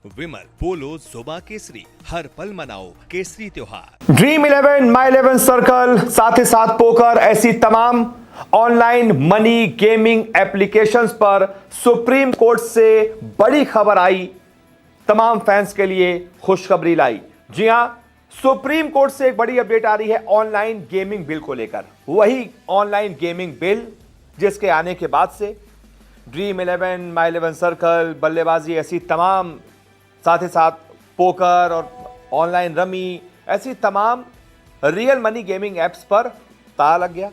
विमल, पोलो, जोमा केसरी, हर पल मनाओ केसरी त्योहार। ड्रीम 11, माई 11 सर्कल, साथ ही साथ पोकर, ऐसी तमाम ऑनलाइन मनी गेमिंग एप्लीकेशंस पर सुप्रीम कोर्ट से बड़ी खबर आई। तमाम फैंस के लिए खुशखबरी लाई। जी हां, सुप्रीम कोर्ट से एक बड़ी अपडेट आ रही है ऑनलाइन गेमिंग बिल को लेकर। वही ऑनलाइन गेमिंग बिल जिसके आने के बाद से ड्रीम 11, माई 11 सर्कल, बल्लेबाजी, ऐसी तमाम, साथ ही साथ पोकर और ऑनलाइन रमी, ऐसी तमाम रियल मनी गेमिंग एप्स पर ताला लग गया।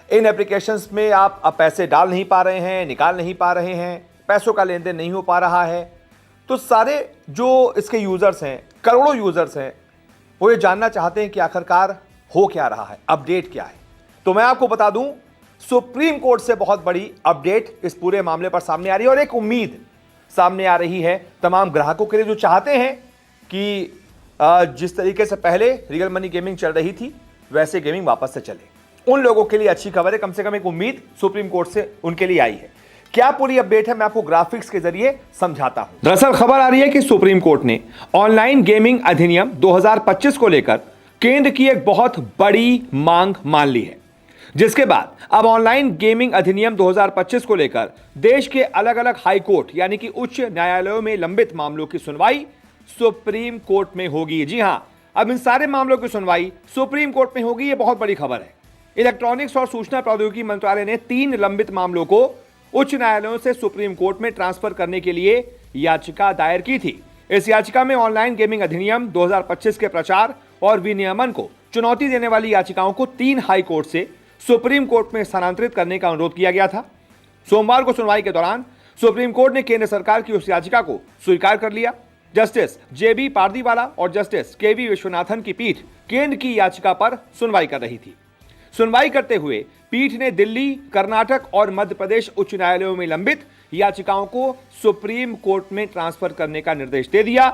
इन एप्लीकेशंस में आप अब पैसे डाल नहीं पा रहे हैं, निकाल नहीं पा रहे हैं, पैसों का लेन देन नहीं हो पा रहा है। तो सारे जो इसके यूजर्स हैं, करोड़ों यूजर्स हैं, वो ये जानना चाहते हैं कि आखिरकार हो क्या रहा है, अपडेट क्या है। तो मैं आपको बता दूं, सुप्रीम कोर्ट से बहुत बड़ी अपडेट इस पूरे मामले पर सामने आ रही है और एक उम्मीद सामने आ रही है तमाम ग्राहकों के लिए जो चाहते हैं कि जिस तरीके से पहले रियल मनी गेमिंग चल रही थी वैसे गेमिंग वापस से चले। उन लोगों के लिए अच्छी खबर है, कम से कम एक उम्मीद सुप्रीम कोर्ट से उनके लिए आई है। क्या पूरी अपडेट है, मैं आपको ग्राफिक्स के जरिए समझाता हूं। दरअसल खबर आ रही है कि सुप्रीम कोर्ट ने ऑनलाइन गेमिंग अधिनियम 2025 को लेकर केंद्र की एक बहुत बड़ी मांग मान ली है, जिसके बाद अब ऑनलाइन गेमिंग अधिनियम 2025 को लेकर देश के अलग अलग हाई कोर्ट यानी कि उच्च न्यायालयों में लंबित मामलों की सुनवाई सुप्रीम कोर्ट में होगी। जी हां, अब इन सारे मामलों की सुनवाई सुप्रीम कोर्ट में होगी। यह बहुत बड़ी खबर है। इलेक्ट्रॉनिक्स और सूचना प्रौद्योगिकी मंत्रालय ने 3 लंबित मामलों को उच्च न्यायालयों से सुप्रीम कोर्ट में ट्रांसफर करने के लिए याचिका दायर की थी। इस याचिका में ऑनलाइन गेमिंग अधिनियम 2025 के प्रचार और विनियमन को चुनौती देने वाली याचिकाओं को 3 हाई कोर्ट से सुप्रीम कोर्ट में स्थानांतरित करने का अनुरोध किया गया था। सोमवार को सुनवाई के दौरान सुप्रीम कोर्ट ने केंद्र सरकार की उस याचिका को स्वीकार कर लिया। जस्टिस जेबी पारदीवाला और जस्टिस केवी विश्वनाथन की पीठ केंद्र की याचिका पर सुनवाई कर रही थी। सुनवाई करते हुए पीठ ने दिल्ली, कर्नाटक और मध्य प्रदेश उच्च न्यायालयों में लंबित याचिकाओं को सुप्रीम कोर्ट में ट्रांसफर करने का निर्देश दे दिया।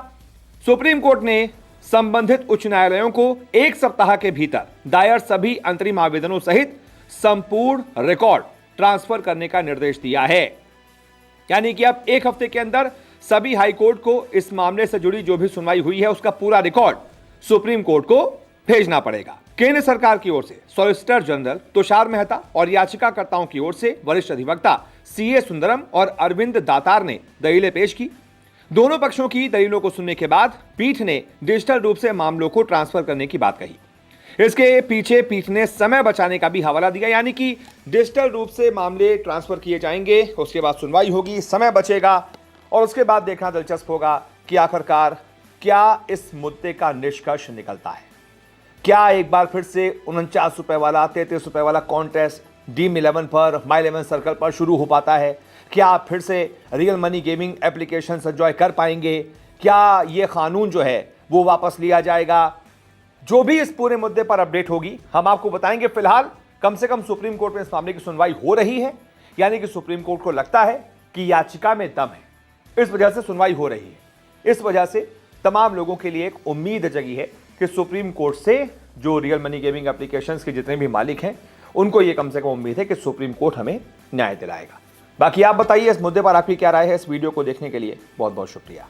सुप्रीम कोर्ट ने संबंधित उच्च न्यायालयों को 1 सप्ताह के भीतर दायर सभी अंतरिम आवेदनों सहित संपूर्ण रिकॉर्ड ट्रांसफर करने का निर्देश दिया है। यानी कि अब 1 हफ्ते के अंदर सभी हाई कोर्ट को इस मामले से जुड़ी जो भी सुनवाई हुई है उसका पूरा रिकॉर्ड सुप्रीम कोर्ट को भेजना पड़ेगा। केंद्र सरकार की ओर से सॉलिसिटर जनरल तुषार मेहता और याचिकाकर्ताओं की ओर से वरिष्ठ अधिवक्ता सीए सुंदरम और अरविंद दातार ने दलीलें पेश की। दोनों पक्षों की दलीलों को सुनने के बाद पीठ ने डिजिटल रूप से मामलों को ट्रांसफर करने की बात कही। इसके पीछे पीठ ने समय बचाने का भी हवाला दिया, यानी कि डिजिटल रूप से मामले ट्रांसफर किए जाएंगे, उसके बाद सुनवाई होगी, समय बचेगा और उसके बाद देखना दिलचस्प होगा कि आखिरकार क्या इस मुद्दे का निष्कर्ष निकलता है। क्या एक बार फिर से 49 रुपए वाला, 33 रुपए वाला कॉन्टेस्ट ड्रीम 11 पर, माई 11 सर्कल पर शुरू हो पाता है? क्या आप फिर से real money gaming application enjoy कर पाएंगे? क्या ये कानून जो है वो वापस लिया जाएगा? जो भी इस पूरे मुद्दे पर अपडेट होगी हम आपको बताएंगे। फिलहाल कम से कम सुप्रीम कोर्ट में इस मामले की सुनवाई हो रही है, यानी कि सुप्रीम कोर्ट को लगता है कि याचिका में दम है, इस वजह से सुनवाई हो रही है। इस वजह से तमाम लोगों के लिए एक उम्मीद जगी है कि सुप्रीम कोर्ट से जो रियल मनी गेमिंग एप्लीकेशंस के जितने भी मालिक हैं उनको ये कम से कम उम्मीद है कि सुप्रीम कोर्ट हमें न्याय दिलाएगा। बाकी आप बताइए इस मुद्दे पर आपकी क्या राय है। इस वीडियो को देखने के लिए बहुत बहुत शुक्रिया।